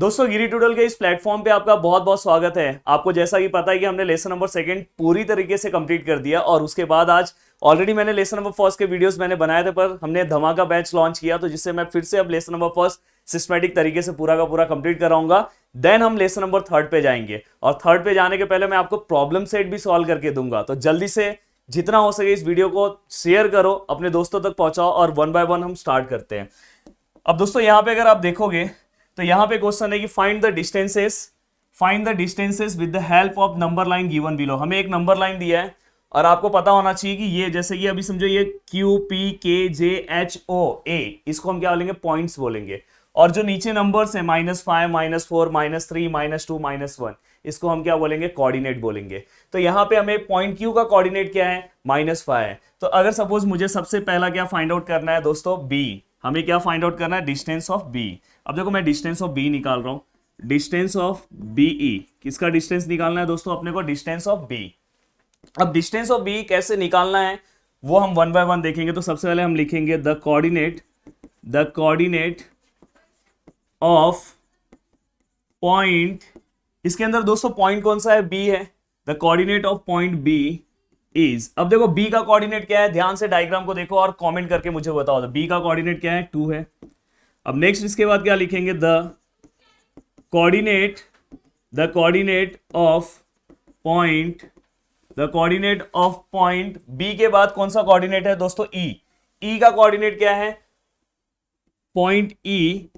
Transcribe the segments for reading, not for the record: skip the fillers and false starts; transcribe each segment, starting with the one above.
दोस्तों गिरी ट्यूटोरियल के इस प्लेटफॉर्म पे आपका बहुत बहुत स्वागत है। आपको जैसा कि पता है कि हमने लेसन नंबर सेकंड पूरी तरीके से कंप्लीट कर दिया और उसके बाद आज ऑलरेडी मैंने लेसन नंबर फर्स्ट के वीडियोस मैंने बनाए थे, पर हमने धमाका बैच लॉन्च किया, तो जिससे मैं फिर से अब लेसन नंबर फर्स्ट सिस्टमैटिक तरीके से पूरा का पूरा कंप्लीट कराऊंगा। देन हम लेसन नंबर थर्ड पे जाएंगे और थर्ड पे जाने के पहले मैं आपको प्रॉब्लम सेट भी सॉल्व करके दूंगा। तो जल्दी से जितना हो सके इस वीडियो को शेयर करो, अपने दोस्तों तक पहुंचाओ और वन बाय वन हम स्टार्ट करते हैं। अब दोस्तों यहाँ पे अगर आप देखोगे तो यहाँ पे क्वेश्चन है कि find the distances with the help of number line given below. हमें एक नंबर लाइन दिया है और आपको पता होना चाहिए कि ये जैसे कि अभी समझो ये क्यू पी के जे एच ओ ए, इसको हम क्या बोलेंगे, पॉइंट्स बोलेंगे। और जो नीचे नंबर्स है -5 -4 -3 -2 -1, इसको हम क्या बोलेंगे, कोऑर्डिनेट बोलेंगे। तो यहाँ पे हमें पॉइंट क्यू का कोऑर्डिनेट क्या है, -5 है। तो अगर सपोज मुझे सबसे पहला क्या फाइंड आउट करना है दोस्तों, बी। हमें क्या फाइंड आउट करना है, डिस्टेंस ऑफ बी। अब देखो मैं डिस्टेंस ऑफ बी निकाल रहा हूं, डिस्टेंस ऑफ बीई। किसका डिस्टेंस निकालना है दोस्तों अपने को, डिस्टेंस ऑफ बी। अब डिस्टेंस ऑफ बी कैसे निकालना है वो हम वन बाय वन देखेंगे। तो सबसे पहले हम लिखेंगे द कोऑर्डिनेट ऑफ पॉइंट। इसके अंदर दोस्तों पॉइंट कौन सा है, बी है। The coordinate of point B is, अब देखो बी का कोऑर्डिनेट क्या है, ध्यान से डायग्राम को देखो और कमेंट करके मुझे बताओ। बी का कोऑर्डिनेट क्या है, 2 है। अब नेक्स्ट इसके बाद क्या लिखेंगे, the coordinate of point B के बाद कौन सा कोऑर्डिनेट है दोस्तों, ई का कोऑर्डिनेट क्या है, पॉइंट ई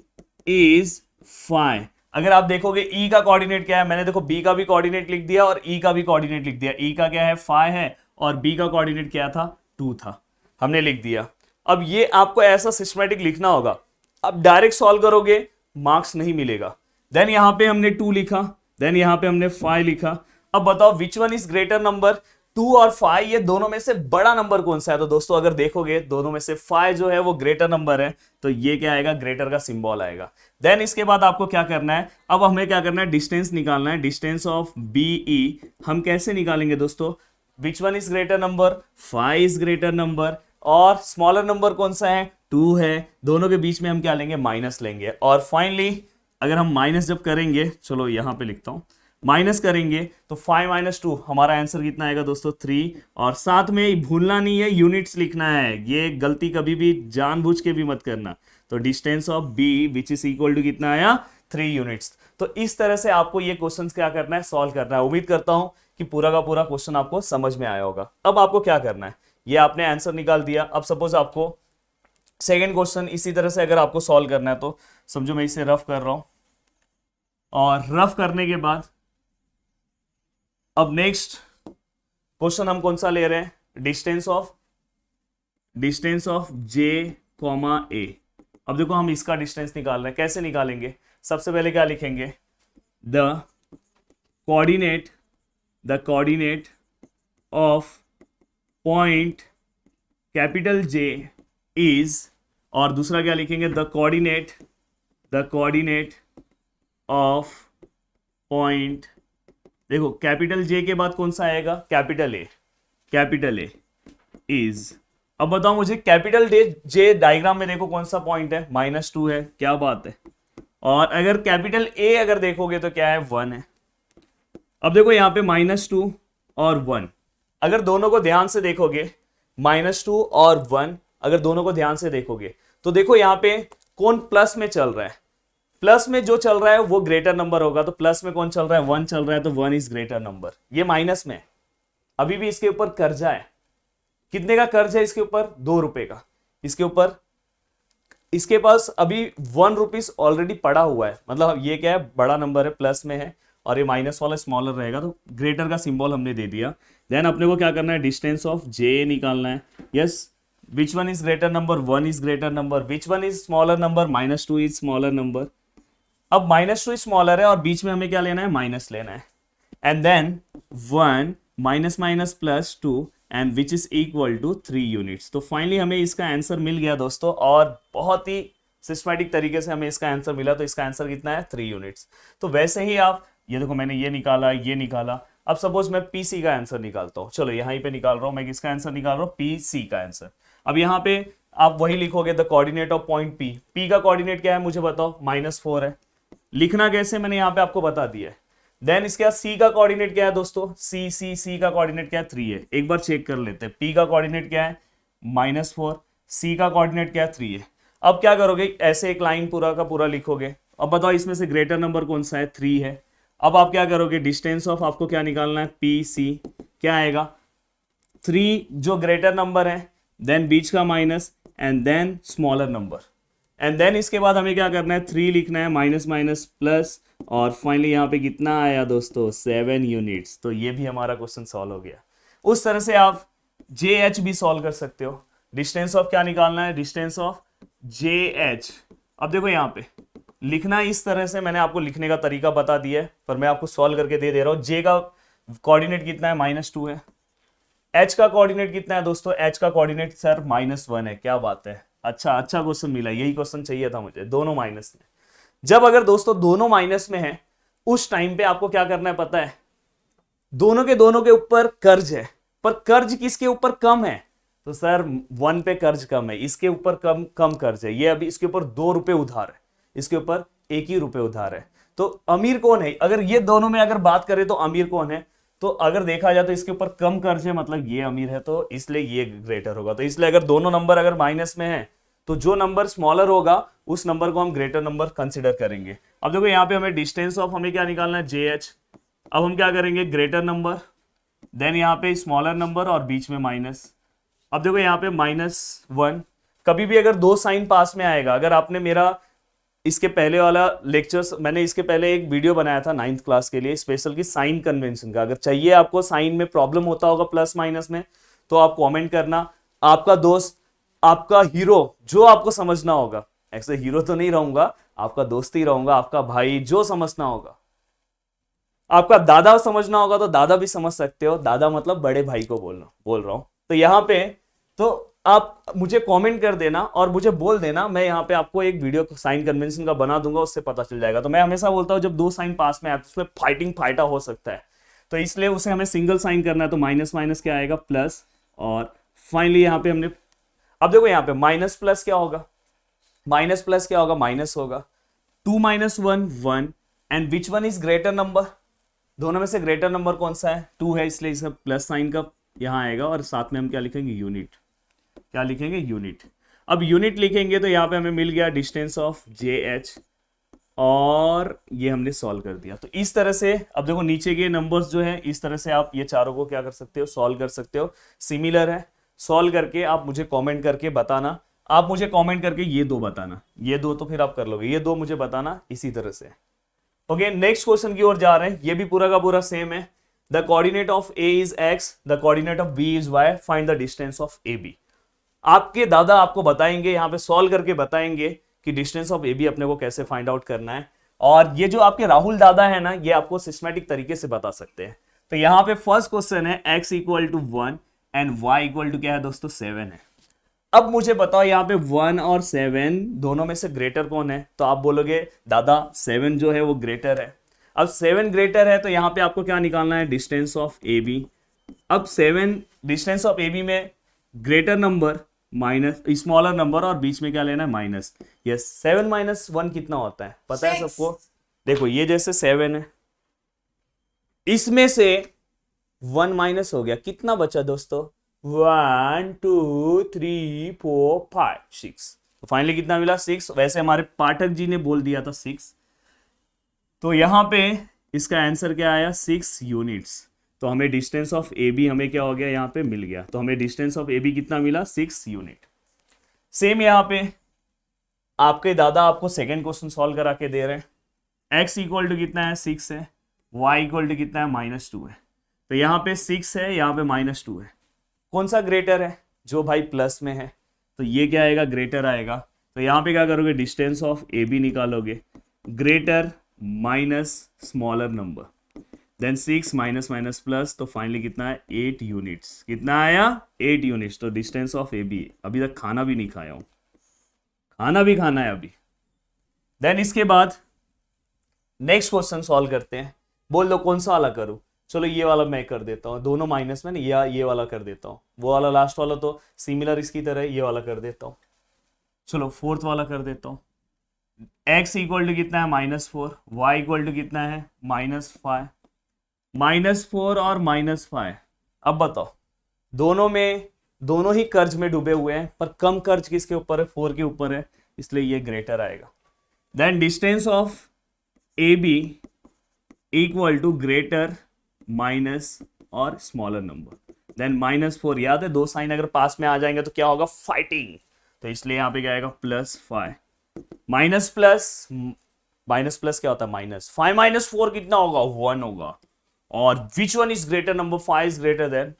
इज 5। अगर आप देखोगे ई का कोऑर्डिनेट क्या है, मैंने देखो बी का भी कोऑर्डिनेट लिख दिया और ई का भी कोऑर्डिनेट लिख दिया। ई का क्या है, 5 है और बी का कोऑर्डिनेट क्या था, 2 था, हमने लिख दिया। अब ये आपको ऐसा सिस्टमैटिक लिखना होगा। अब डायरेक्ट सॉल्व करोगे मार्क्स नहीं मिलेगा। देन यहां पे हमने 2 लिखा, देन यहां पे हमने 5 लिखा। अब बताओ विच वन इज ग्रेटर नंबर, 2 और 5, ये दोनों में से बड़ा नंबर कौन सा है। तो दोस्तों अगर देखोगे दोनों में से 5 जो है वो ग्रेटर नंबर है, तो ये क्या आएगा, ग्रेटर का सिंबल आएगा। देन इसके बाद आपको क्या करना है, अब हमें क्या करना है, डिस्टेंस निकालना है। डिस्टेंस ऑफ बीई हम कैसे निकालेंगे दोस्तों, विच one is greater number, 5 is greater number और स्मॉलर नंबर कौन सा है, 2 है। दोनों के बीच में हम क्या लेंगे, माइनस लेंगे। और फाइनली अगर हम माइनस जब करेंगे, चलो यहां पे लिखता हूं, माइनस करेंगे तो 5 - 2 हमारा आंसर कितना आएगा दोस्तों, 3। और साथ में भूलना नहीं है, यूनिट्स लिखना है। ये गलती कभी भी जानबूझ के भी मत करना। तो distance of B which is equal to कितना आया, 3 यूनिट्स। तो इस तरह से आपको ये क्वेश्चन क्या करना है, सॉल्व करना है। उम्मीद करता हूं कि पूरा का पूरा क्वेश्चन आपको समझ में आया होगा। अब आपको क्या करना है, ये आपने आंसर निकाल दिया। अब सपोज आपको सेकेंड क्वेश्चन इसी तरह से अगर आपको सॉल्व करना है, तो समझो मैं इसे रफ कर रहा हूं और रफ करने के बाद अब नेक्स्ट क्वेश्चन हम कौन सा ले रहे हैं, डिस्टेंस ऑफ जे कॉमा ए। अब देखो हम इसका डिस्टेंस निकाल रहे हैं, कैसे निकालेंगे, सबसे पहले क्या लिखेंगे, the coordinate of point capital J is, और दूसरा क्या लिखेंगे, द कोऑर्डिनेट ऑफ पॉइंट। देखो कैपिटल जे के बाद कौन सा आएगा, कैपिटल ए इज। अब बताओ मुझे कैपिटल जे डायग्राम में देखो कौन सा पॉइंट है, -2 है, क्या बात है। और अगर कैपिटल ए अगर देखोगे तो क्या है, 1 है। अब देखो यहाँ पे -2 और 1, अगर दोनों को ध्यान से देखोगे, -2 और 1 अगर दोनों को ध्यान से देखोगे तो देखो यहाँ पे कौन प्लस में चल रहा है, प्लस में जो चल रहा है वो ग्रेटर नंबर होगा। तो प्लस में कौन चल रहा है, 1 चल रहा है, तो 1 इज ग्रेटर नंबर। ये माइनस में अभी भी इसके ऊपर कर्जा है। कितने का कर्ज है इसके ऊपर, 2 रुपए का। इसके ऊपर इसके पास अभी 1 रुपीज ऑलरेडी पड़ा हुआ है, मतलब ये क्या है, बड़ा नंबर है, प्लस में है, और ये माइनस वाला स्मॉलर रहेगा, तो ग्रेटर का सिंबल हमने दे दिया। देन अपने को क्या करना है, डिस्टेंस ऑफ जे निकालना है। Yes, which one is greater number, 1 is greater number, which one is smaller number, -2 is smaller number. अब -2 स्मॉलर है और बीच में हमें क्या लेना है, माइनस लेना है। And then 1 - +2 and which is equal to 3 units. तो फाइनली हमें इसका आंसर मिल गया दोस्तों, और बहुत ही सिस्टमैटिक तरीके से हमें इसका आंसर मिला। तो इसका आंसर कितना है, 3 यूनिट्स। तो वैसे ही आप ये देखो, मैंने ये निकाला। अब सपोज मैं पीसी का आंसर निकालता हूं, चलो यहीं पे निकाल रहा हूं मैं, किसका आंसर निकाल रहा हूं, पीसी का आंसर। अब यहाँ पे आप वही लिखोगे, the coordinate of point P. P का कोऑर्डिनेट क्या है मुझे बताओ, -4 है। लिखना कैसे मैंने यहां पे आपको बता दिया है। देन इसके बाद सी का कोऑर्डिनेट क्या है दोस्तों, सी का कोऑर्डिनेट क्या है 3 है। एक बार चेक कर लेते हैं, पी का कोऑर्डिनेट क्या है -4, सी का कोऑर्डिनेट क्या है 3 है। अब क्या करोगे, ऐसे एक लाइन पूरा का पूरा लिखोगे। अब बताओ इसमें से ग्रेटर नंबर कौन सा है, 3 है। अब आप क्या करोगे, डिस्टेंस ऑफ आपको क्या निकालना है, पी सी, क्या आएगा 3 जो ग्रेटर नंबर है, देन बीच का minus and then smaller number, and then इसके बाद हमें क्या करना है 3 लिखना है, माइनस माइनस प्लस, और फाइनली यहाँ पे कितना आया दोस्तों 7 यूनिट्स। तो ये भी हमारा क्वेश्चन सॉल्व हो गया। उस तरह से आप जे एच भी सॉल्व कर सकते हो। डिस्टेंस ऑफ क्या निकालना है, डिस्टेंस ऑफ जे एच। अब देखो यहाँ पे लिखना इस तरह से, मैंने आपको लिखने का तरीका बता दिया है, पर मैं आपको सॉल्व करके दे रहा हूँ। जे का कोऑर्डिनेट कितना है -2 है। एच का कोऑर्डिनेट कितना है दोस्तों, एच का कोऑर्डिनेट सर -1 है। क्या बात है, अच्छा क्वेश्चन मिला, यही क्वेश्चन चाहिए था मुझे, दोनों माइनस में। जब अगर दोस्तों दोनों माइनस में है, उस टाइम पे आपको क्या करना है पता है, दोनों के ऊपर कर्ज है, पर कर्ज किसके ऊपर कम है, तो सर 1 पे कर्ज कम है, इसके ऊपर कम कर्ज है। ये अभी इसके ऊपर 2 रुपए उधार है, इसके ऊपर 1 ही रुपए उधार है। तो अमीर कौन है, अगर ये दोनों में अगर बात करें तो अमीर कौन है, तो अगर देखा जाए तो इसके ऊपर कम कर्ज है, मतलब ये अमीर है, तो इसलिए ये ग्रेटर होगा। तो इसलिए अगर दोनों नंबर अगर माइनस में है, तो जो नंबर स्मॉलर होगा उस नंबर को हम ग्रेटर नंबर कंसिडर करेंगे। अब देखो यहाँ पे हमें डिस्टेंस ऑफ हमें क्या निकालना है, जे एच। अब हम क्या करेंगे, ग्रेटर नंबर, देन यहाँ पे स्मॉलर नंबर और बीच में माइनस। अब देखो यहाँ पे -1, कभी भी अगर दो साइन पास में आएगा, अगर आपने मेरा इसके पहले वाला लेक्चर्स, मैंने इसके पहले एक वीडियो बनाया था 9th क्लास के लिए स्पेशल की साइन कन्वेंशन का, अगर चाहिए आपको साइन में प्रॉब्लम होता होगा प्लस माइनस में, तो आप कमेंट करना। आपका दोस्त, आपका हीरो, जो आपको समझना होगा, ऐसे हीरो तो नहीं रहूंगा, आपका दोस्त ही रहूंगा, आपका भाई, जो समझना होगा। आपका दादा समझना होगा तो दादा भी समझ सकते हो, दादा मतलब बड़े भाई को बोल रहा हूं। तो यहाँ पे तो आप मुझे कमेंट कर देना और मुझे बोल देना, मैं यहाँ पे आपको एक वीडियो साइन कन्वेंशन का बना दूंगा, उससे पता चल जाएगा। तो मैं हमेशा बोलता हूँ जब दो साइन पास में आए तो उसमें फाइटा हो सकता है, तो इसलिए उसे हमें सिंगल साइन करना है। तो माइनस माइनस क्या आएगा प्लस, और फाइनली यहाँ पे हमने, अब देखो यहाँ पे माइनस प्लस क्या होगा, माइनस प्लस क्या होगा, माइनस होगा। 2 - 1 1, and which one is greater number, दोनों में से ग्रेटर नंबर कौन सा है, 2 है, इसलिए इसका प्लस साइन का यहाँ आएगा, और साथ में हम क्या लिखेंगे, यूनिट। क्या लिखेंगे, यूनिट। अब यूनिट लिखेंगे तो यहाँ पे हमें मिल गया डिस्टेंस ऑफ जे एच, और ये हमने सॉल्व कर दिया। तो इस तरह से अब देखो नीचे के नंबर्स जो है, इस तरह से आप ये चारों को क्या कर सकते हो, सॉल्व कर सकते हो। सिमिलर है, सॉल्व करके आप मुझे कमेंट करके बताना। आप मुझे कमेंट करके ये दो बताना, ये दो तो फिर आप कर लोगे, ये दो मुझे बताना इसी तरह से। ओके, नेक्स्ट क्वेश्चन की ओर जा रहे हैं। ये भी पूरा का पूरा सेम है। The coordinate of A is X, the coordinate of B is Y, find the distance of A B. आपके दादा आपको बताएंगे, यहाँ पे सॉल्व करके बताएंगे कि डिस्टेंस ऑफ ए बी अपने को कैसे फाइंड आउट करना है। और ये जो आपके राहुल दादा है ना, ये आपको सिस्टमैटिक तरीके से बता सकते हैं। तो यहाँ पे फर्स्ट क्वेश्चन है x = 1 एंड y = क्या है दोस्तों, 7 है। अब मुझे बताओ यहाँ पे 1 और 7 दोनों में से ग्रेटर कौन है, तो आप बोलोगे दादा 7 जो है वो ग्रेटर है। अब 7 ग्रेटर है तो यहाँ पे आपको क्या निकालना है, डिस्टेंस ऑफ ए बी। अब 7 डिस्टेंस ऑफ ए बी में greater number minus smaller number, और बीच में क्या लेना है, माइनस। यस, 7 - 1 कितना होता है पता है सबको। देखो ये जैसे 7 है, इसमें से 1 माइनस हो गया, कितना बचा दोस्तों, 1 2 3 4 5 6। तो फाइनली कितना मिला, 6। वैसे हमारे पाठक जी ने बोल दिया था 6, तो यहां पे इसका आंसर क्या आया, 6 यूनिट्स। तो हमें डिस्टेंस ऑफ ए बी हमें क्या हो गया, यहाँ पे मिल गया। तो हमें डिस्टेंस ऑफ ए बी कितना मिला, 6 यूनिट। सेम यहाँ पे आपके दादा आपको सेकेंड क्वेश्चन सॉल्व करा के दे रहे हैं। x = कितना है, 6 है, y = कितना है, -2 है। तो यहाँ पे 6 है, यहाँ पे -2 है। कौन सा ग्रेटर है, जो भाई प्लस में है, तो ये क्या आएगा, ग्रेटर आएगा। तो यहाँ पे क्या करोगे, डिस्टेंस ऑफ ए बी निकालोगे, greater minus smaller number, then 6 minus minus plus, तो फाइनली कितना है, 8 यूनिट्स। कितना आया, 8 यूनिट्स। तो डिस्टेंस ऑफ ए बी, अभी तक खाना भी नहीं खाया हूं, खाना भी खाना है अभी। देन इसके बाद नेक्स्ट क्वेश्चन सॉल्व करते हैं। बोल दो कौन सा वाला करूं, चलो ये वाला मैं कर देता हूँ, दोनों माइनस में ना, या ये वाला कर देता हूँ। वो वाला लास्ट वाला तो सिमिलर इसकी तरह, ये वाला कर देता हूँ। चलो फोर्थ वाला कर देता हूँ। x इक्वल टू कितना है -4, y इक्वल टू कितना है -5, -4 और -5। अब बताओ, दोनों ही कर्ज में डूबे हुए हैं, पर कम कर्ज किसके ऊपर है, 4 के ऊपर है, इसलिए ये ग्रेटर आएगा। Then distance of A B equal to greater minus और स्मॉलर नंबर। देन -4, याद है दो साइन अगर पास में आ जाएंगे तो क्या होगा, फाइटिंग, तो इसलिए यहां पे क्या आएगा +5। माइनस प्लस क्या होता है माइनस, 5 - 4 कितना होगा, 1 होगा। और which one is greater number, 5 is greater than,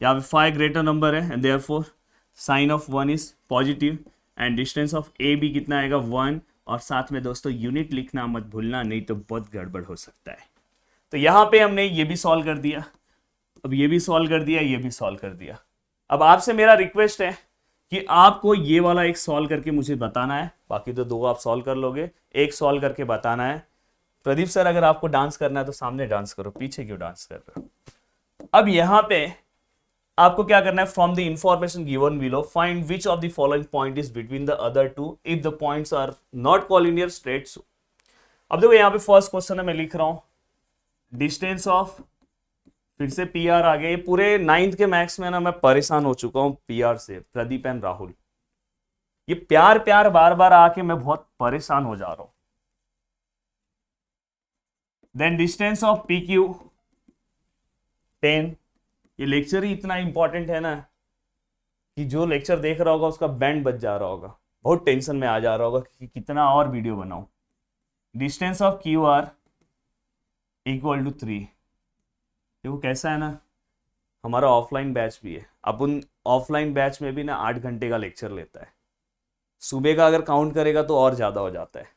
यहाँ पे 5 ग्रेटर नंबर है and therefore sign of 1 is positive and distance of A B कितना आएगा 1। और साथ में दोस्तों यूनिट लिखना मत भूलना, नहीं तो बहुत गड़बड़ हो सकता है। तो यहां पे हमने ये भी सॉल्व कर दिया, अब ये भी सॉल्व कर दिया, ये भी सॉल्व कर दिया। अब आपसे मेरा रिक्वेस्ट है कि आपको ये वाला एक सॉल्व करके मुझे बताना है, बाकी तो 2 आप सॉल्व कर लोगे, एक सॉल्व करके बताना है। प्रदीप सर अगर आपको डांस करना है तो सामने डांस करो, पीछे क्यों डांस कर रहे हो। अब यहां पे आपको क्या करना है, from the information given below find which of the following point is between the other two if the points are not collinear straight. अब देखो यहाँ पे फर्स्ट क्वेश्चन है, मैं लिख रहा हूं डिस्टेंस ऑफ, फिर से पीआर आ गया। ये पूरे 9th के मैथ्स में ना मैं परेशान हो चुका हूं पीआर से, प्रदीप एंड राहुल, ये प्यार प्यार बार बार आके मैं बहुत परेशान हो जा रहा हूं। Then distance of P Q 10। ये लेक्चर ही इतना इंपॉर्टेंट है ना कि जो लेक्चर देख रहा होगा उसका बैंड बज जा रहा होगा, बहुत टेंशन में आ जा रहा होगा कि कितना और वीडियो बनाऊं। Distance of Q R equal to 3। देखो कैसा है ना, हमारा ऑफलाइन बैच भी है, अपन ऑफलाइन बैच में भी ना 8 घंटे का लेक्चर लेता है। सुबह का अगर काउंट करेगा तो और ज़्यादा हो जाता है।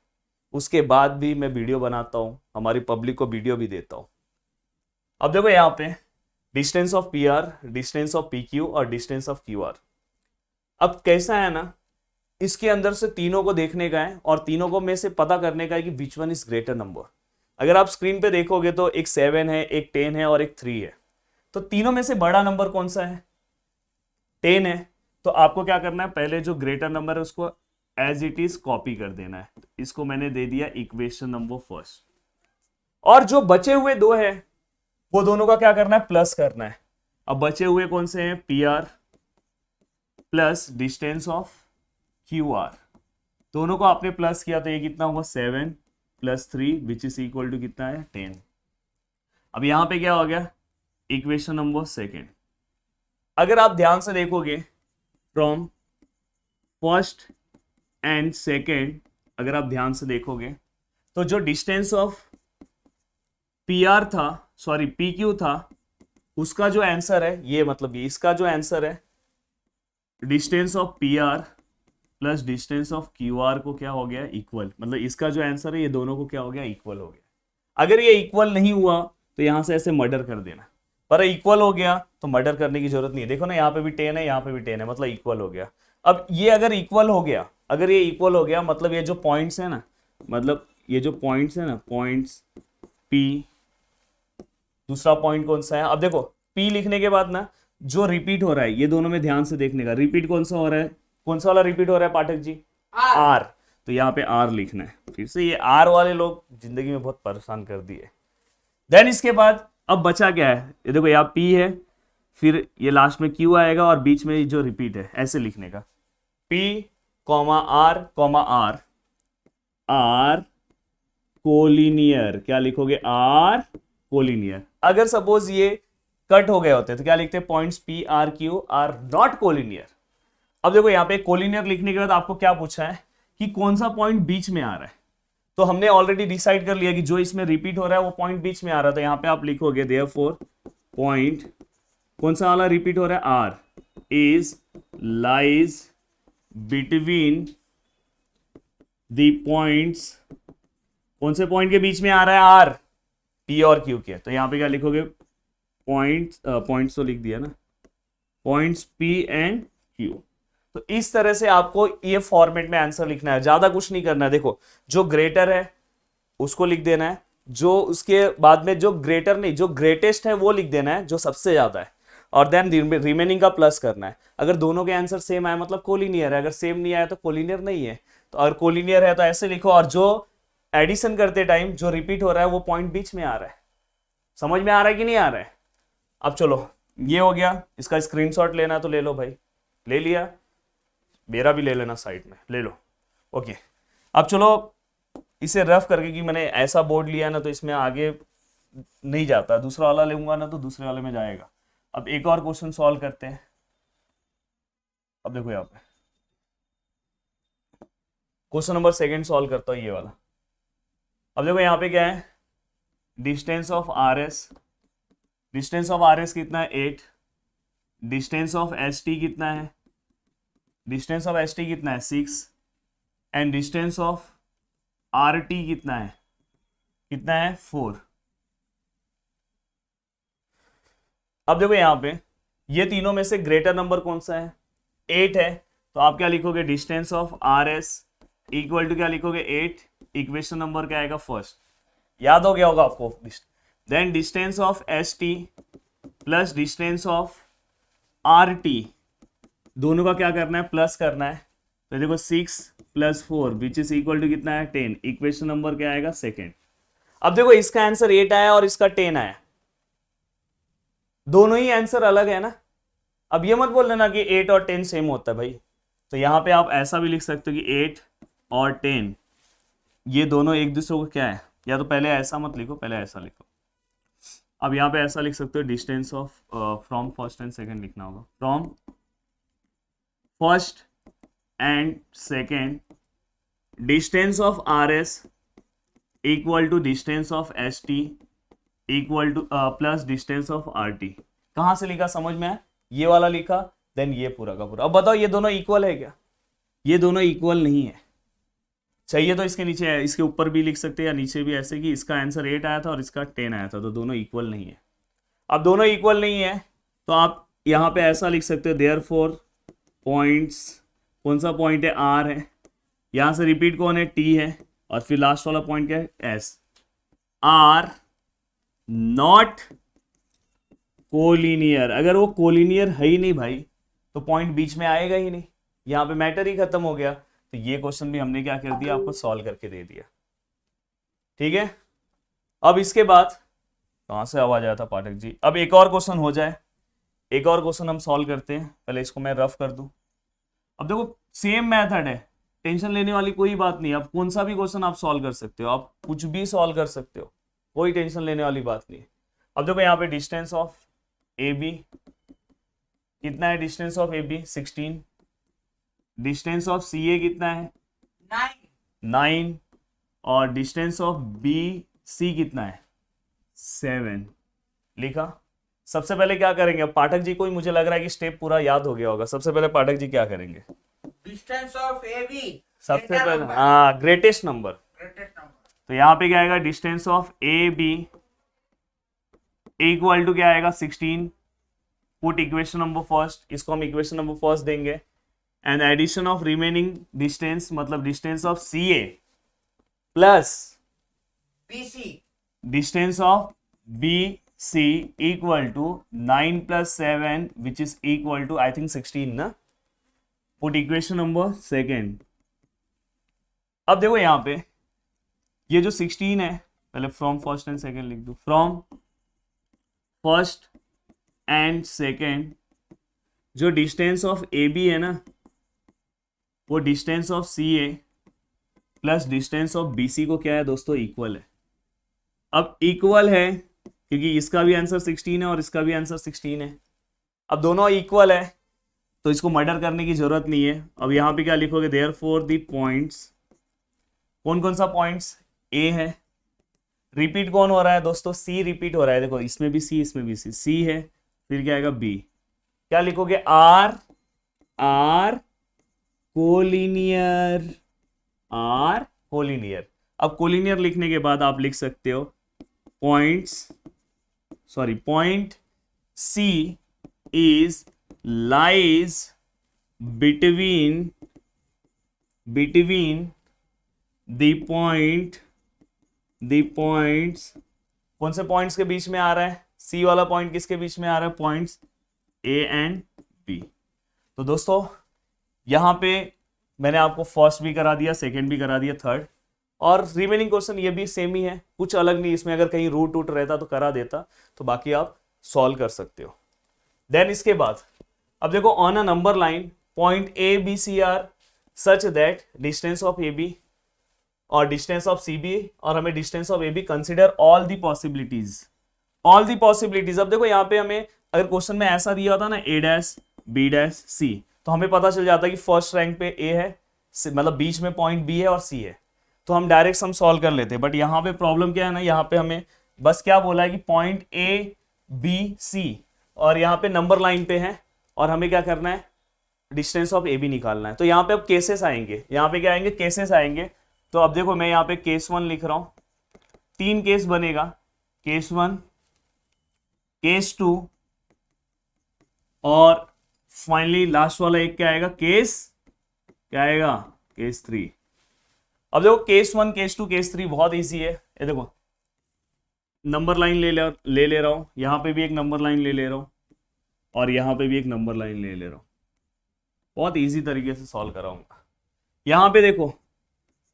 उसके बाद भी मैं वीडियो बनाता हूँ, हमारी पब्लिक को वीडियो भी देता हूँ। अब देखो यहाँ पे distance of P R, distance of P Q और डिस्टेंस ऑफ क्यू आर। अब कैसा है ना, इसके अंदर से तीनों को देखने का है और तीनों को में से पता करने का है कि विच वन इज ग्रेटर नंबर। अगर आप स्क्रीन पे देखोगे तो एक 7 है, एक 10 है और एक 3 है। तो तीनों में से बड़ा नंबर कौन सा है, 10 है। तो आपको क्या करना है, पहले जो ग्रेटर नंबर है उसको एज इट इज कॉपी कर देना है। इसको मैंने दे दिया इक्वेशन नंबर फर्स्ट। और जो बचे हुए 2 है वो दोनों का क्या करना है, प्लस करना है। अब बचे हुए कौन से हैं, P R plus distance of Q are, दोनों को आपने प्लस किया तो ये कितना होगा 7 + 3 विच इज इक्वल टू कितना है 10। अब यहां पे क्या हो गया, इक्वेशन नंबर सेकेंड। अगर आप ध्यान से देखोगे फ्रॉम फर्स्ट एंड सेकेंड, अगर आप ध्यान से देखोगे तो जो डिस्टेंस ऑफ पी आर था, सॉरी पी क्यू था, उसका जो आंसर है ये, मतलब ये इसका जो आंसर है distance of P R plus distance of Q are को क्या हो गया इक्वल, मतलब इसका जो आंसर है ये दोनों को क्या हो गया इक्वल हो गया। अगर ये इक्वल नहीं हुआ तो यहां से ऐसे मर्डर कर देना, पर इक्वल हो गया तो मर्डर करने की जरूरत नहीं है। देखो ना यहाँ पे भी 10 है, यहाँ पे भी 10 है, मतलब इक्वल हो गया। अब ये अगर इक्वल हो गया, अगर ये इक्वल हो गया मतलब ये जो पॉइंट्स है ना, मतलब ये जो पॉइंट्स है ना, पॉइंट्स पी, दूसरा पॉइंट कौन सा है, अब देखो P लिखने के बाद ना जो रिपीट हो रहा है ये दोनों में ध्यान से देखने का, रिपीट कौन सा हो रहा है, कौन सा वाला रिपीट हो रहा है पाठक जी, R। तो यहाँ पे R लिखना है। फिर से ये R वाले लोग जिंदगी में बहुत परेशान कर दिए। देन इसके बाद अब बचा क्या है, ये देखो यहाँ P है, फिर ये लास्ट में Q आएगा और बीच में जो रिपीट है ऐसे लिखने का, P, R, R, R collinear, क्या लिखोगे R कोलिनियर। अगर सपोज ये कट हो गए होते तो क्या लिखते हैं, points P, R, Q are not collinear. अब देखो यहाँ पे कोलिनियर लिखने के बाद आपको क्या पूछा है कि कौन सा पॉइंट बीच में आ रहा है, तो हमने ऑलरेडी डिसाइड कर लिया कि जो इसमें रिपीट हो रहा है वो पॉइंट बीच में आ रहा है। तो यहाँ पे आप लिखोगे देयरफॉर पॉइंट कौन सा वाला रिपीट हो रहा है, R is lies between the points, कौन से पॉइंट के बीच में आ रहा है, R, P और Q के। तो यहाँ पे क्या लिखोगे, पॉइंट्स तो लिख दिया ना, पॉइंट्स P एंड Q। तो इस तरह से आपको ये फॉर्मेट में आंसर लिखना है, ज्यादा कुछ नहीं करना है। देखो जो ग्रेटर है उसको लिख देना है, जो उसके बाद में जो ग्रेटर नहीं, जो ग्रेटेस्ट है वो लिख देना है, जो सबसे ज्यादा है। और देन रिमेनिंग का प्लस करना है। अगर दोनों के आंसर सेम आए मतलब कोलिनियर है, अगर सेम नहीं आया तो कोलिनियर नहीं है। तो अगर कोलिनियर है तो ऐसे लिखो, और जो एडिशन करते टाइम जो रिपीट हो रहा है वो पॉइंट बीच में आ रहा है। समझ में आ रहा है कि नहीं आ रहा है? अब चलो ये हो गया, इसका स्क्रीनशॉट लेना तो ले लो भाई, ले लिया, मेरा भी ले लेना साइड में, ले लो। ओके, अब चलो इसे रफ करके, कि मैंने ऐसा बोर्ड लिया ना तो इसमें आगे नहीं जाता, दूसरा वाला लूंगा ना तो दूसरे वाले में जाएगा। अब एक और क्वेश्चन सॉल्व करते हैं। अब देखो यहाँ पे क्वेश्चन नंबर सेकंड सॉल्व करता हूँ, ये वाला। अब देखो यहाँ पे क्या है, distance of R S, distance of R S कितना है 8, डिस्टेंस ऑफ एस टी कितना है, डिस्टेंस ऑफ एस टी कितना है 6, and distance of R T कितना है 4। अब देखो यहाँ पे ये तीनों में से ग्रेटर नंबर कौन सा है, 8 है, तो आप क्या लिखोगे, distance of R S equal to क्या लिखोगे 8, इक्वेशन नंबर क्या आएगा फर्स्ट, याद हो गया होगा आपको। Then distance of S T plus distance of R T, दोनों का क्या करना है, प्लस करना है। तो देखो 6 + 4 विच इज इक्वल टू कितना है 10, इक्वेशन नंबर क्या आएगा सेकेंड। अब देखो इसका आंसर 8 आया और इसका 10 आया, दोनों ही आंसर अलग है ना। अब ये मत बोल देना कि 8 और 10 सेम होता है भाई, तो यहां पे आप ऐसा भी लिख सकते हो कि 8 और 10 ये दोनों एक दूसरे को क्या है, या तो पहले ऐसा मत लिखो, पहले ऐसा लिखो। अब यहाँ पे ऐसा लिख सकते हो, distance of from first and second लिखना होगा, from first and second distance of R S equal to distance of S T equal to plus distance of R T. कहां से लिखा, समझ में आया, ये वाला लिखा, देन ये पूरा का पूरा। अब बताओ ये दोनों इक्वल है क्या, ये दोनों इक्वल नहीं है। चाहिए तो इसके नीचे, इसके ऊपर भी लिख सकते हैं या नीचे भी, ऐसे कि इसका आंसर 8 आया था और इसका 10 आया था, तो दोनों इक्वल नहीं है। अब दोनों इक्वल नहीं है तो आप यहाँ पे ऐसा लिख सकते हो, देयरफॉर पॉइंट्स, कौन सा पॉइंट है, आर है, यहाँ से रिपीट कौन है, टी है, और फिर लास्ट वाला पॉइंट क्या है, एस, आर नॉट कोलिनियर। अगर वो कोलिनियर है ही नहीं भाई तो पॉइंट बीच में आएगा ही नहीं, यहाँ पे मैटर ही खत्म हो गया। तो ये क्वेश्चन भी हमने क्या कर दिया, आपको सॉल्व करके दे दिया। ठीक है, अब इसके बाद कहां से आवाज आया था पाठक जी, अब एक और क्वेश्चन हो जाए, एक और क्वेश्चन हम सॉल्व करते हैं। पहले इसको मैं रफ कर दूं। अब देखो सेम मेथड है, टेंशन लेने वाली कोई बात नहीं। अब कौन सा भी क्वेश्चन आप सॉल्व कर सकते हो, आप कुछ भी सॉल्व कर सकते हो, कोई टेंशन लेने वाली बात नहीं है। अब देखो यहाँ पे डिस्टेंस ऑफ ए बी कितना है, distance of A B 16, distance of C A कितना है 9, और डिस्टेंस ऑफ बी सी कितना है 7। लिखा। सबसे पहले क्या करेंगे, अब पाठक जी को ही मुझे लग रहा है कि स्टेप पूरा याद हो गया होगा। सबसे पहले पाठक जी क्या करेंगे, डिस्टेंस ऑफ ए बी सबसे पहले हाँ ग्रेटेस्ट नंबर, तो यहाँ पे क्या आएगा, distance of A B equal to क्या आएगा 16, पुट इक्वेशन नंबर फर्स्ट, इसको हम इक्वेशन नंबर फर्स्ट देंगे, and addition of remaining distance मतलब distance of C A plus B C distance of B C equal to 9 + 7 which is equal to I think 16 ना, put equation number second. अब देखो यहां पे ये जो 16 है, पहले फ्रॉम फर्स्ट एंड सेकेंड लिख दो, फ्रॉम फर्स्ट एंड सेकेंड जो डिस्टेंस ऑफ ए बी है ना, वो distance of C A plus distance of B C को क्या है दोस्तों, इक्वल है। अब इक्वल है क्योंकि इसका भी आंसर 16 है और इसका भी आंसर 16 है। अब दोनों इक्वल है तो इसको मर्डर करने की जरूरत नहीं है। अब यहाँ पे क्या लिखोगे, देयरफॉर द पॉइंट्स, कौन कौन सा पॉइंट्स, ए है, रिपीट कौन हो रहा है दोस्तों, सी रिपीट हो रहा है। देखो इसमें भी सी, इसमें भी सी, सी है, फिर क्या आएगा बी, क्या लिखोगे, आर कोलिनियर, आर कोलिनियर। अब कोलिनियर लिखने के बाद आप लिख सकते हो point C is lies between the points, कौन से पॉइंट्स के बीच में आ रहा है, सी वाला पॉइंट किसके बीच में आ रहा है, पॉइंट्स ए एंड बी। तो दोस्तों यहाँ पे मैंने आपको फर्स्ट भी करा दिया, सेकंड भी करा दिया, थर्ड, और रिमेनिंग क्वेश्चन ये भी सेम ही है, कुछ अलग नहीं इसमें। अगर कहीं रूट वूट रहता तो करा देता, तो बाकी आप सॉल्व कर सकते हो। देन इसके बाद अब देखो, on a number line point A B C are such that distance of A B और डिस्टेंस ऑफ सी बी, और हमें distance of A B consider all the possibilities, all the possibilities. अब देखो यहाँ पे हमें अगर क्वेश्चन में ऐसा दिया होता ना ए डैश बी डैश सी, तो हमें पता चल जाता कि फर्स्ट रैंक पे ए है, मतलब बीच में पॉइंट बी है और सी है, तो हम डायरेक्ट सम सॉल्व कर लेते हैं। बट यहाँ पे प्रॉब्लम क्या है ना, यहाँ पे हमें बस क्या बोला है कि पॉइंट ए बी सी और यहाँ पे नंबर लाइन पे है, और हमें क्या करना है, डिस्टेंस ऑफ ए बी निकालना है। तो यहाँ पे अब केसेस आएंगे, यहाँ पे क्या आएंगे, केसेस आएंगे। तो अब देखो मैं यहाँ पे केस 1 लिख रहा हूं, 3 केस बनेगा, केस 1, केस 2 और फाइनली लास्ट वाला एक क्या आएगा, क्या आएगा, केस 3। अब देखो केस 1, केस 2, केस 3 बहुत इजी है। ये देखो नंबर लाइन ले ले रहा हूं, यहां पे भी एक नंबर लाइन ले ले रहा हूं और यहां पे भी एक नंबर लाइन ले ले रहा हूं, बहुत इजी तरीके से सॉल्व कराऊंगा। यहां पे देखो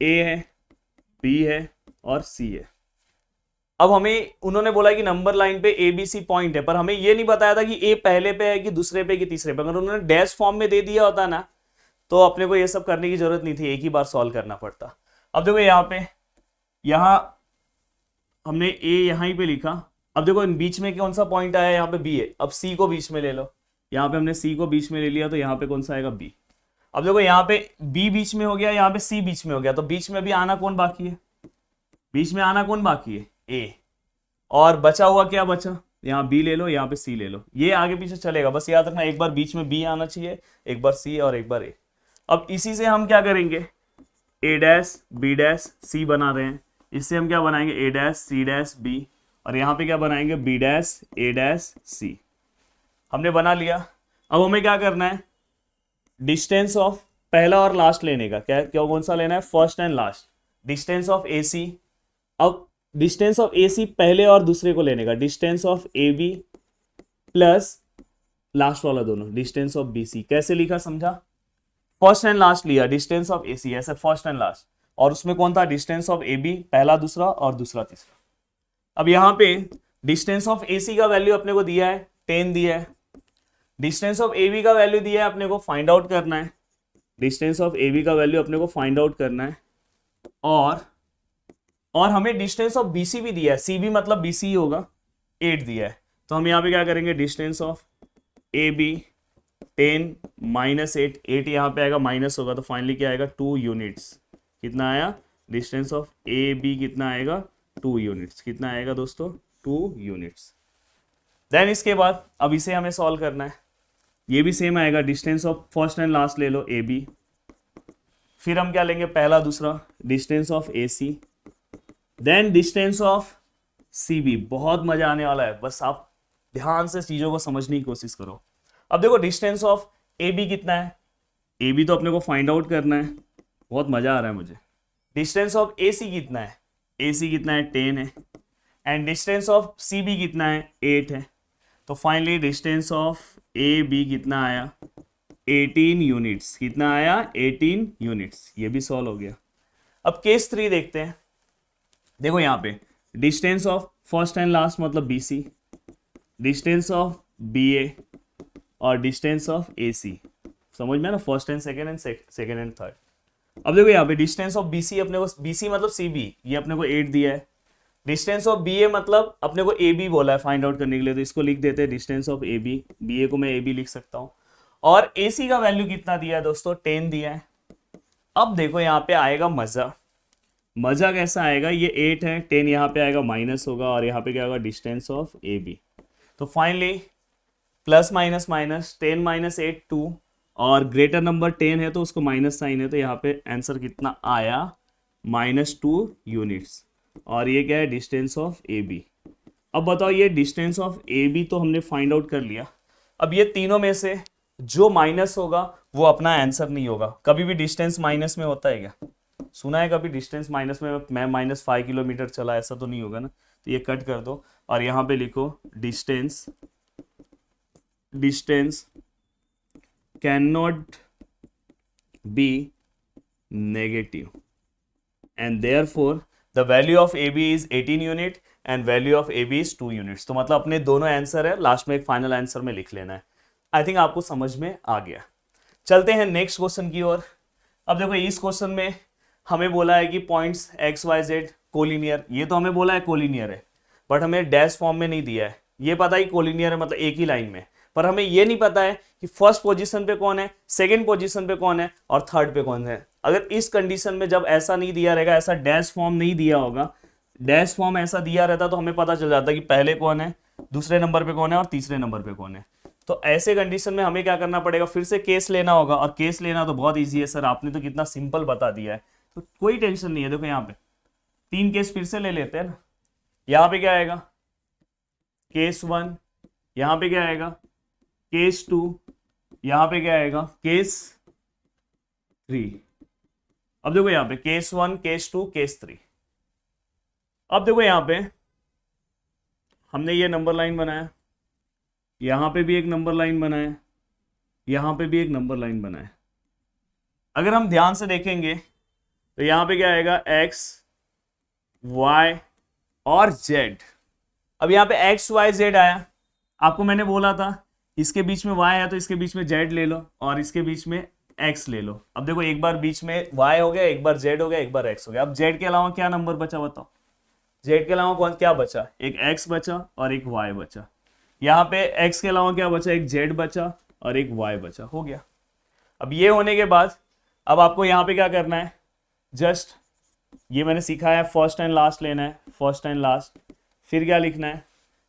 ए है, बी है और सी है। अब हमें उन्होंने बोला कि नंबर लाइन पे ए बी सी पॉइंट है, पर हमें ये नहीं बताया था कि ए पहले पे है कि दूसरे पे कि तीसरे पे। अगर उन्होंने डैश फॉर्म में दे दिया होता ना, तो अपने को ये सब करने की जरूरत नहीं थी, एक ही बार सॉल्व करना पड़ता। अब देखो यहाँ पे, यहाँ हमने ए यहाँ पे लिखा। अब देखो बीच में कौन सा पॉइंट आया, यहाँ पे बी है। अब सी को बीच में ले लो, यहाँ पे हमने सी को बीच में ले लिया, तो यहाँ पे कौन सा आएगा, बी। अब देखो यहाँ पे बी बीच में हो गया, यहाँ पे सी बीच में हो गया, तो बीच में भी आना कौन बाकी है, बीच में आना कौन बाकी है, ए। और बचा हुआ क्या बचा, यहाँ बी ले लो, यहाँ पे सी ले लो, ये आगे पीछे चलेगा। बस याद रखना एक बार बीच में बी आना चाहिए, एक बार सी और एक बार ए। अब इसी से हम क्या करेंगे, ए डैश बी डैश सी बना रहे हैं, इससे हम क्या बनाएंगे, ए डैश सी डैश बी, और यहाँ पे क्या बनाएंगे, बी डैश ए डैश सी। हमने बना लिया। अब हमें क्या करना है, डिस्टेंस ऑफ पहला और लास्ट लेने का, क्या क्या कौन सा लेना है, first and last, distance of A C. अब डिस्टेंस ऑफ ए सी पहले और दूसरे को लेने का, distance of A B plus last वाला दोनों, डिस्टेंस ऑफ बी सी। कैसे लिखा समझा, फर्स्ट एंड लास्ट लिया, डिस्टेंस ऑफ ए सी ऐसे फर्स्ट एंड लास्ट, और उसमें कौन था, डिस्टेंस ऑफ ए बी पहला दूसरा और दूसरा तीसरा। अब यहाँ पे डिस्टेंस ऑफ ए सी का वैल्यू अपने को दिया है 10 दिया है, डिस्टेंस ऑफ ए बी का वैल्यू दिया है अपने को फाइंड आउट करना है, डिस्टेंस ऑफ ए बी का वैल्यू अपने को फाइंड आउट करना है, और हमें डिस्टेंस ऑफ बी सी भी दिया है, सी बी मतलब बी सी होगा, 8 दिया है। तो हम यहाँ पे क्या करेंगे, distance of A B 10 minus 8 यहाँ पे आएगा, माइनस होगा, तो फाइनली क्या आएगा, 2 यूनिट्स। कितना आया, डिस्टेंस ऑफ ए बी कितना आएगा, 2 यूनिट्स। कितना आएगा दोस्तों, 2 यूनिट्स। देन इसके बाद अब इसे हमें सॉल्व करना है, ये भी सेम आएगा, distance of first and last ले लो ए बी, फिर हम क्या लेंगे, पहला दूसरा, distance of A C, then distance of C B. बहुत मजा आने वाला है, बस आप ध्यान से चीजों को समझने की कोशिश करो। अब देखो डिस्टेंस ऑफ ए बी कितना है, ए बी तो अपने को फाइंड आउट करना है, बहुत मजा आ रहा है मुझे। डिस्टेंस ऑफ ए सी कितना है, ए सी कितना है, 10 है, and distance of C B कितना है, 8 है। तो finally distance of A B कितना आया, 18 यूनिट्स। कितना आया, 18 यूनिट्स। ये भी सॉल्व हो गया। अब केस 3 देखते हैं। देखो यहाँ पे distance of first and last मतलब B C, distance of B A और डिस्टेंस ऑफ ए सी। समझ में ना, first and second and third. अब देखो यहाँ पे डिस्टेंस ऑफ बी सी, अपने को बी सी मतलब सी बी, ये अपने को 8 दिया है। डिस्टेंस ऑफ बी ए मतलब अपने को ए बी बोला है फाइंड आउट करने के लिए, तो इसको लिख देते हैं distance of A B, B A को मैं ए बी लिख सकता हूँ। और ए सी का वैल्यू कितना दिया है दोस्तों, 10 दिया है। अब देखो यहाँ पे आएगा मजा। मजा कैसा आएगा, ये 8 है, 10 यहाँ पे आएगा, माइनस होगा, और यहाँ पे क्या होगा, डिस्टेंस ऑफ ए बी। तो finally plus minus minus 10 minus 8 2, और ग्रेटर नंबर 10 है तो उसको माइनस साइन है, तो यहाँ पे आंसर कितना आया, -2 यूनिट्स। और ये क्या है, डिस्टेंस ऑफ ए बी। अब बताओ, ये डिस्टेंस ऑफ ए बी तो हमने फाइंड आउट कर लिया। अब ये तीनों में से जो माइनस होगा वो अपना आंसर नहीं होगा। कभी भी डिस्टेंस माइनस में होता है क्या, सुना है कभी डिस्टेंस माइनस में, मैं -5 किलोमीटर चला, ऐसा तो नहीं होगा ना। तो ये कट कर दो और यहाँ पे लिखो distance distance can not be negative and therefore the value of AB is 18 unit and value of AB is 2 units। तो मतलब अपने दोनों आंसर है, लास्ट में एक फाइनल आंसर में लिख लेना है। आई थिंक आपको समझ में आ गया। चलते हैं नेक्स्ट क्वेश्चन की ओर। अब देखो इस क्वेश्चन में हमें बोला है कि points X Y Z collinear, ये तो हमें बोला है कोलिनियर है, बट हमें डैश फॉर्म में नहीं दिया है। ये पता है कोलिनियर है मतलब एक ही लाइन में, पर हमें ये नहीं पता है कि फर्स्ट पोजीशन पे कौन है, सेकंड पोजीशन पे कौन है और थर्ड पे कौन है। अगर इस कंडीशन में जब ऐसा नहीं दिया रहेगा, ऐसा डैश फॉर्म नहीं दिया होगा, डैश फॉर्म ऐसा दिया रहता तो हमें पता चल जाता कि पहले कौन है, दूसरे नंबर पे कौन है और तीसरे नंबर पे कौन है। तो ऐसे कंडीशन में हमें क्या करना पड़ेगा, फिर से केस लेना होगा, और केस लेना तो बहुत ईजी है सर, आपने तो कितना सिंपल बता दिया है, तो कोई टेंशन नहीं है। देखो यहाँ पे 3 केस फिर से ले लेते हैं ना। यहाँ पे क्या आएगा, केस 1, यहाँ पे क्या आएगा, केस 2, यहाँ पे क्या आएगा, केस 3। अब देखो यहाँ पे केस 1, केस 2, केस 3। अब देखो यहाँ पे हमने ये नंबर लाइन बनाया, यहाँ पे भी एक नंबर लाइन बनाया, यहाँ पे भी एक नंबर लाइन बनाया। अगर हम ध्यान से देखेंगे तो यहाँ पे क्या आएगा, x, y और z। अब यहाँ पे x, y, z आया, आपको मैंने बोला था इसके बीच में y है तो इसके बीच में z ले लो और इसके बीच में x ले लो। अब देखो एक बार बीच में y हो गया, एक बार z हो गया, एक बार x हो गया। अब z के अलावा क्या नंबर बचा बताओ, z के अलावा कौन क्या बचा, एक x बचा और एक y बचा। यहाँ पे x के अलावा क्या बचा, एक z बचा और एक y बचा, हो गया। अब ये होने के बाद अब आपको यहाँ पे क्या करना है, जस्ट ये मैंने सीखा है फर्स्ट एंड लास्ट लेना है, फर्स्ट एंड लास्ट। फिर क्या लिखना है,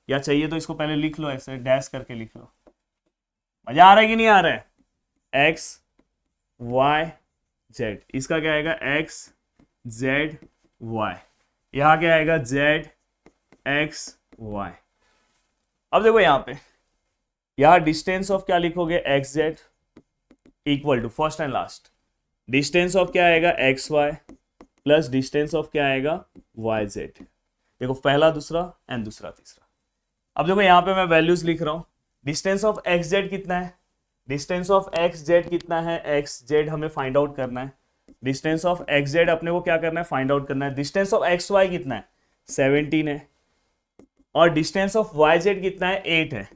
या चाहिए तो इसको पहले लिख लो, ऐसे डैश करके लिख लो। मजा आ रहा है कि नहीं आ रहा है, x, y, z। इसका क्या आएगा, x, z, y। यहाँ क्या आएगा, z, x, y। अब देखो यहाँ पे, यहाँ डिस्टेंस ऑफ क्या लिखोगे, X Z equal to first and last distance of क्या आएगा, X Y plus distance of क्या आएगा, वाई जेड। देखो पहला, दूसरा एंड दूसरा, तीसरा। अब देखो यहाँ पे मैं वैल्यूज लिख रहा हूँ। डिस्टेंस ऑफ एक्स जेड कितना है, डिस्टेंस ऑफ एक्स जेड कितना है, एक्स जेड हमें फाइंड आउट करना है। डिस्टेंस ऑफ एक्स जेड अपने को क्या करना है, फाइंड आउट करना है। डिस्टेंस ऑफ एक्स वाई कितना है, 17 है, और डिस्टेंस ऑफ वाई जेड कितना है, 8 है।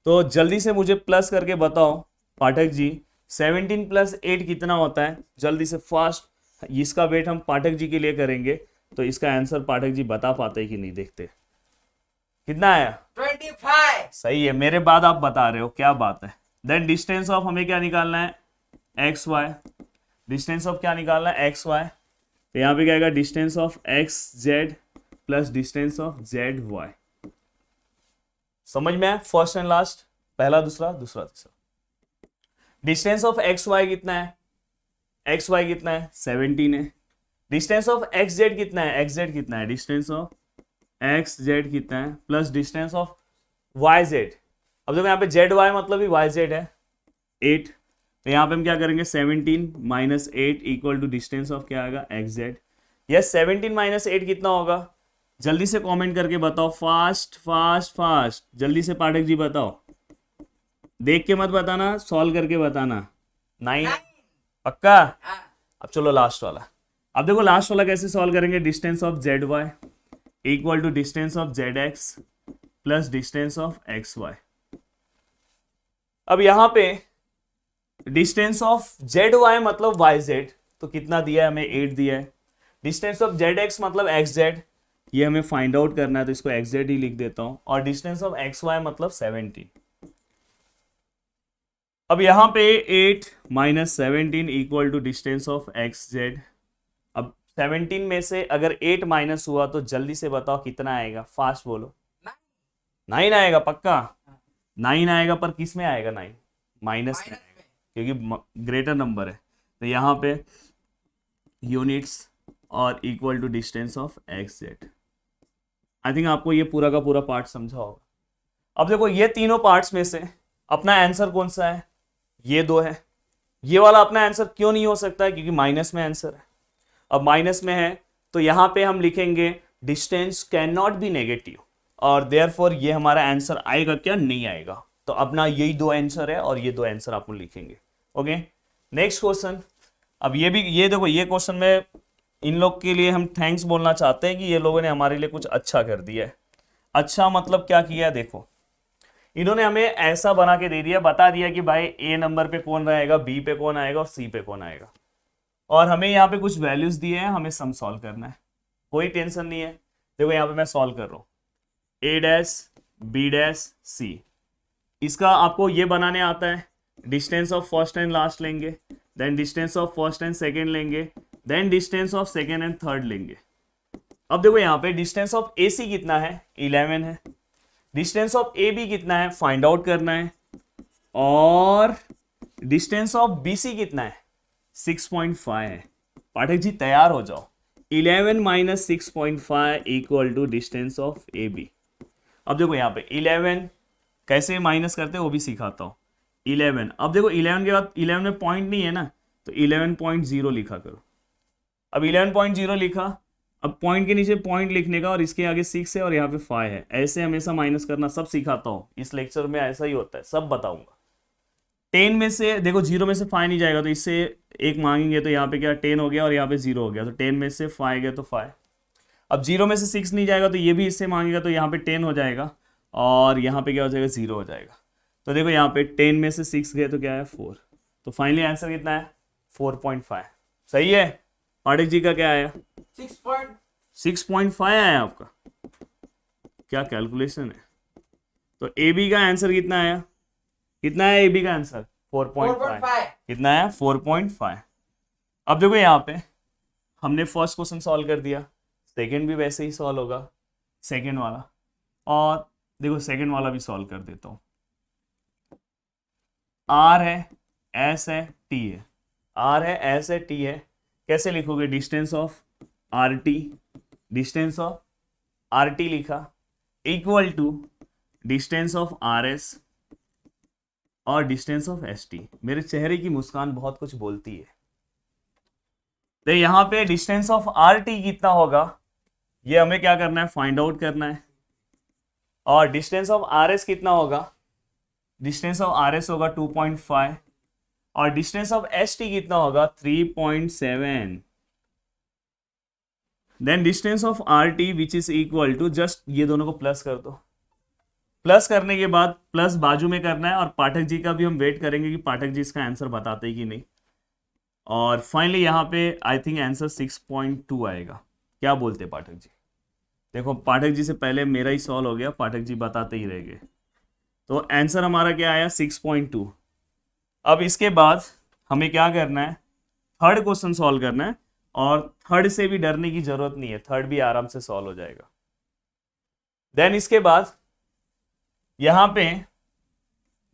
तो जल्दी से मुझे प्लस करके बताओ पाठक जी, 17 प्लस 8 कितना होता है, जल्दी से फास्ट। इसका वेट हम पाठक जी के लिए करेंगे, तो इसका आंसर पाठक जी बता पाते कि नहीं, देखते कितना आया, 25। सही है, मेरे बाद आप बता रहे हो, क्या बात है। देन डिस्टेंस ऑफ हमें क्या निकालना है, एक्स वाई। डिस्टेंस ऑफ क्या निकालना है, एक्स वाई। तो यहाँ पे क्या आएगा, distance of X Z plus distance of Z Y. समझ में आया, फर्स्ट एंड लास्ट, पहला, दूसरा, दूसरा, तीसरा। डिस्टेंस ऑफ एक्स वाई कितना है, एक्स वाई कितना है, 17 है। डिस्टेंस ऑफ एक्स जेड कितना है, एक्स जेड कितना है, डिस्टेंस ऑफ एक्स जेड कितना है plus distance of Y Z. अब देखो यहाँ पे जेड वाई मतलब ही वाई जेड है, 8। तो यहाँ पे हम क्या करेंगे, 17 minus 8 equal to distance of क्या आएगा, एक्स जेड। यस, 17 माइनस 8 कितना होगा, जल्दी से कमेंट करके बताओ, फास्ट फास्ट फास्ट, जल्दी से पाठक जी बताओ, देख के मत बताना, सॉल्व करके बताना। 9 पक्का। अब चलो लास्ट वाला। अब देखो लास्ट वाला कैसे सॉल्व करेंगे, distance of Z Y equal to distance of Z X plus distance of X Y. अब यहां पे डिस्टेंस ऑफ जेड वाई मतलब वाई जेड, तो कितना दिया है हमें, 8 दिया है। डिस्टेंस ऑफ जेड एक्स मतलब एक्स जेड, ये हमें फाइंड आउट करना है, तो इसको एक्स जेड ही लिख देता हूं। और डिस्टेंस ऑफ एक्स वाई मतलब 17। अब यहां पे 8 minus 17 equal to distance of X Z. अब 17 में से अगर 8 माइनस हुआ तो जल्दी से बताओ कितना आएगा, फास्ट बोलो। 9 आएगा पक्का, 9 आएगा, पर किस में आएगा 9, माइनस में आएगा, क्योंकि ग्रेटर नंबर है। तो यहाँ पे यूनिट्स और equal to distance of X Z. I think आपको ये पूरा का पूरा पार्ट समझा होगा। अब देखो ये तीनों पार्ट्स में से अपना आंसर कौन सा है, ये 2 है। ये वाला अपना आंसर क्यों नहीं हो सकता है, क्योंकि माइनस में आंसर है। अब माइनस में है तो यहाँ पे हम लिखेंगे distance can not be negative, और देयरफॉर ये हमारा आंसर आएगा क्या, नहीं आएगा। तो तो अपना यही दो आंसर है और ये दो आंसर आपको लिखेंगे। Okay, next question. अब ये देखो, ये क्वेश्चन में इन लोग के लिए हम थैंक्स बोलना चाहते हैं कि ये लोगों ने हमारे लिए कुछ अच्छा कर दिया है। अच्छा मतलब क्या किया है, देखो इन्होंने हमें ऐसा बना के दे दिया, बता दिया कि भाई ए नंबर पे कौन रहेगा, बी पे कौन आएगा और सी पे कौन आएगा, और हमें यहाँ पे कुछ वैल्यूज दिए हैं, हमें सम सॉल्व करना है। कोई टेंशन नहीं है। देखो यहाँ पे मैं सॉल्व कर रहा हूँ, A dash B dash C. इसका आपको ये बनाने आता है, distance of first and last लेंगे, then distance of first and second लेंगे, then distance of second and third लेंगे। अब देखो यहाँ पे डिस्टेंस ऑफ ए सी कितना है, 11 है। डिस्टेंस ऑफ ए बी कितना है, फाइंड आउट करना है। और डिस्टेंस ऑफ बी सी कितना है, 6.5 है। पाठक जी तैयार हो जाओ, 11 minus 6.5 equal to distance of A B. अब देखो यहाँ पे 11 कैसे माइनस करते हैं वो भी सिखाता हूँ। 11, अब देखो 11 के बाद 11 में पॉइंट नहीं है ना, तो 11.0 लिखा करो। अब 11.0 लिखा, अब पॉइंट के नीचे पॉइंट लिखने का, और इसके आगे 6 है और यहाँ पे 5 है, ऐसे हमेशा माइनस करना सब सिखाता हूँ इस लेक्चर में, ऐसा ही होता है, सब बताऊंगा। 10 में से देखो 0 में से 5 नहीं जाएगा, तो इससे एक मांगेंगे, तो यहाँ पे क्या 10 हो गया और यहाँ पे 0 हो गया, तो 10 में से 5 गया तो 5। अब 0 में से 6 नहीं जाएगा, तो ये भी इससे मांगेगा, तो यहाँ पे 10 हो जाएगा और यहाँ पे क्या हो जाएगा, 0 हो जाएगा। तो देखो यहाँ पे 10 में से 6 गए तो क्या है, 4। तो फाइनली आंसर कितना है, 4.5। सही है। पाठक जी का क्या आया, 6.5 आया आपका। क्या कैलकुलेशन है। तो ए बी का आंसर कितना आया, कितना है ए बी का आंसर, 4.5। कितना है, 4.5। अब देखो यहाँ पे हमने फर्स्ट क्वेश्चन सॉल्व कर दिया, सेकंड भी वैसे ही सॉल्व होगा, सेकंड वाला। और देखो सेकंड वाला भी सॉल्व कर देता हूँ। आर है, एस है, टी है। आर है, एस है, टी है। कैसे लिखोगे, distance of R T, distance of R T लिखा, equal to distance of R S और डिस्टेंस ऑफ एस टी। मेरे चेहरे की मुस्कान बहुत कुछ बोलती है। तो यहाँ पे डिस्टेंस ऑफ आर टी कितना होगा, ये हमें क्या करना है, फाइंड आउट करना है। और डिस्टेंस ऑफ आर एस कितना होगा, डिस्टेंस ऑफ आर एस होगा 2.5 और डिस्टेंस ऑफ एस टी कितना होगा, 3.7। Then distance of R T which is equal to, just ये दोनों को प्लस कर दो। प्लस करने के बाद प्लस बाजू में करना है, और पाठक जी का भी हम वेट करेंगे कि पाठक जी इसका आंसर बताते हैं कि नहीं। और फाइनली यहाँ पे आई थिंक आंसर 6.2 आएगा। क्या बोलते हैं पाठक जी। देखो पाठक जी से पहले मेरा ही सॉल्व हो गया, पाठक जी बताते ही रह गए। तो आंसर हमारा क्या आया, 6.2। अब इसके बाद हमें क्या करना है, थर्ड क्वेश्चन सॉल्व करना है। और थर्ड से भी डरने की जरूरत नहीं है, थर्ड भी आराम से सॉल्व हो जाएगा। देन इसके बाद यहां पे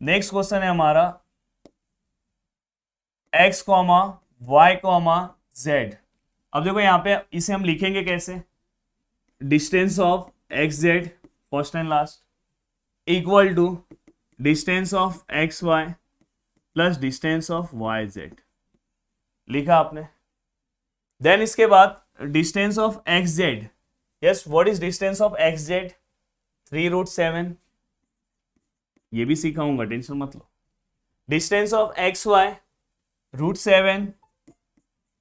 नेक्स्ट क्वेश्चन है हमारा x, y, z। अब देखो यहां पे इसे हम लिखेंगे कैसे, distance of X Z first and last equal to distance of X Y plus distance of Y Z. लिखा आपने। देन इसके बाद distance of X Z, yes what is distance of X Z, 3√7। ये भी सिखाऊंगा, टेंशन मत लो। Distance of X Y √7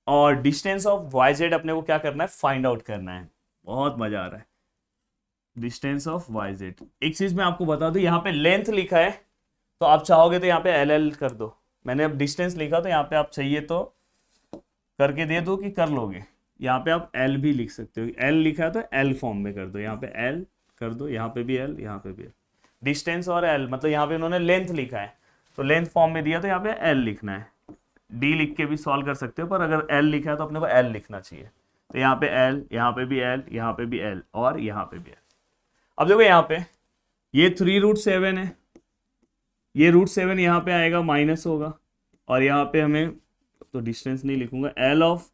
और डिस्टेंस ऑफ वाई जेड अपने को क्या करना है, फाइंड आउट करना है। बहुत मजा आ रहा है। डिस्टेंस ऑफ वाई जेड, एक चीज मैं आपको बता दूं, यहाँ पे लेंथ लिखा है, तो आप चाहोगे तो यहाँ पे एल एल कर दो। मैंने अब डिस्टेंस लिखा तो यहाँ पे आप चाहिए तो करके दे दो कि कर लोगे। यहाँ पे आप एल भी लिख सकते हो, एल लिखा है तो एल फॉर्म में कर दो, यहाँ पे एल कर दो, यहाँ पे भी एल, यहाँ पे भी एल। डिस्टेंस और एल मतलब यहाँ पे उन्होंने लेंथ लिखा है, तो लेंथ फॉर्म में दिया तो यहाँ पे एल लिखना है। डी लिख के भी सॉल्व कर सकते हो, पर अगर एल लिखा है तो अपने को एल लिखना चाहिए। तो यहाँ पे एल, यहाँ पे भी एल, यहाँ पे भी एल और यहाँ पे भी एल। अब देखो यहाँ पे ये 3√7 है, ये √7 यहाँ पे आएगा, माइनस होगा, और यहाँ पे हमें तो डिस्टेंस नहीं लिखूंगा, L of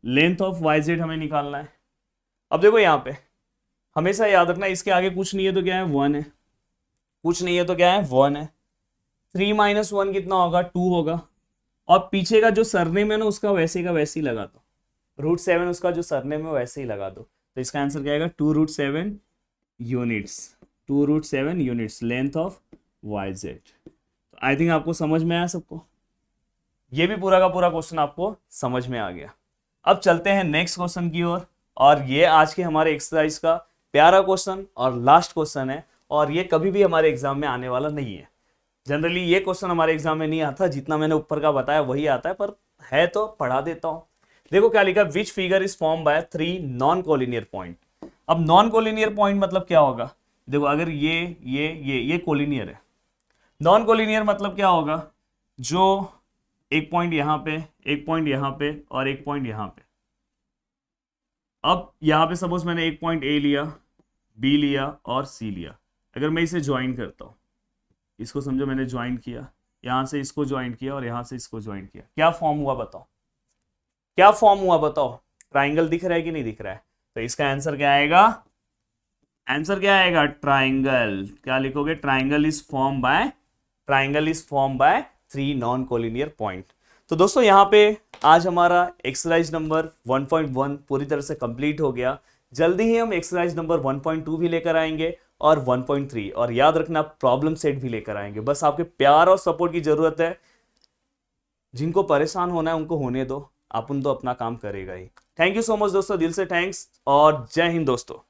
length of Y Z हमें निकालना है। अब देखो यहाँ पे हमेशा याद रखना, इसके आगे कुछ नहीं है तो क्या है, 1 है, कुछ नहीं है तो क्या है, 1 है। 3 - 1 कितना होगा, 2 होगा। और पीछे का जो सरनेम है ना उसका वैसे का वैसे ही लगा दो, √7 उसका जो सरनेम है वैसे ही लगा दो। तो इसका आंसर क्या आएगा, 2√7 units, 2√7 units length of Y Z. तो आई थिंक आपको समझ में आया सबको, ये भी पूरा का पूरा क्वेश्चन आपको समझ में आ गया। अब चलते हैं नेक्स्ट क्वेश्चन की ओर, और ये आज के हमारे एक्सरसाइज का प्यारा क्वेश्चन और लास्ट क्वेश्चन है, और ये कभी भी हमारे एग्जाम में आने वाला नहीं है। जनरली ये क्वेश्चन हमारे एग्जाम में नहीं आता, जितना मैंने ऊपर का बताया वही आता है, पर है तो पढ़ा देता हूं। देखो क्या लिखा, which figure is form by 3 non collinear point. अब नॉन कोलिनियर पॉइंट मतलब क्या होगा, देखो अगर ये कोलिनियर है, नॉन कोलिनियर मतलब क्या होगा, जो एक पॉइंट यहां पे, एक पॉइंट यहां पे और एक पॉइंट यहां पे। अब यहां पे सपोज मैंने एक पॉइंट ए लिया, बी लिया और सी लिया, अगर मैं इसे ज्वाइन करता हूं, इसको समझो मैंने ज्वाइन किया, यहां से इसको ज्वाइन किया और यहां से इसको ज्वाइन किया, क्या फॉर्म हुआ बताओ, क्या फॉर्म हुआ बताओ, ट्राइंगल दिख रहा है कि नहीं दिख रहा है? तो इसका आंसर क्या आएगा, आंसर क्या आएगा, ट्राइंगल। क्या लिखोगे, triangle is form by 3 non collinear point. तो दोस्तों यहाँ पे आज हमारा एक्सरसाइज नंबर 1.1 पूरी तरह से कंप्लीट हो गया। जल्दी ही हम एक्सरसाइज नंबर 1.2 भी लेकर आएंगे और 1.3, और याद रखना प्रॉब्लम सेट भी लेकर आएंगे। बस आपके प्यार और सपोर्ट की जरूरत है। जिनको परेशान होना है उनको होने दो, अपन तो अपना काम करेगा ही। थैंक यू सो मच दोस्तों, दिल से थैंक्स, और जय हिंद दोस्तों।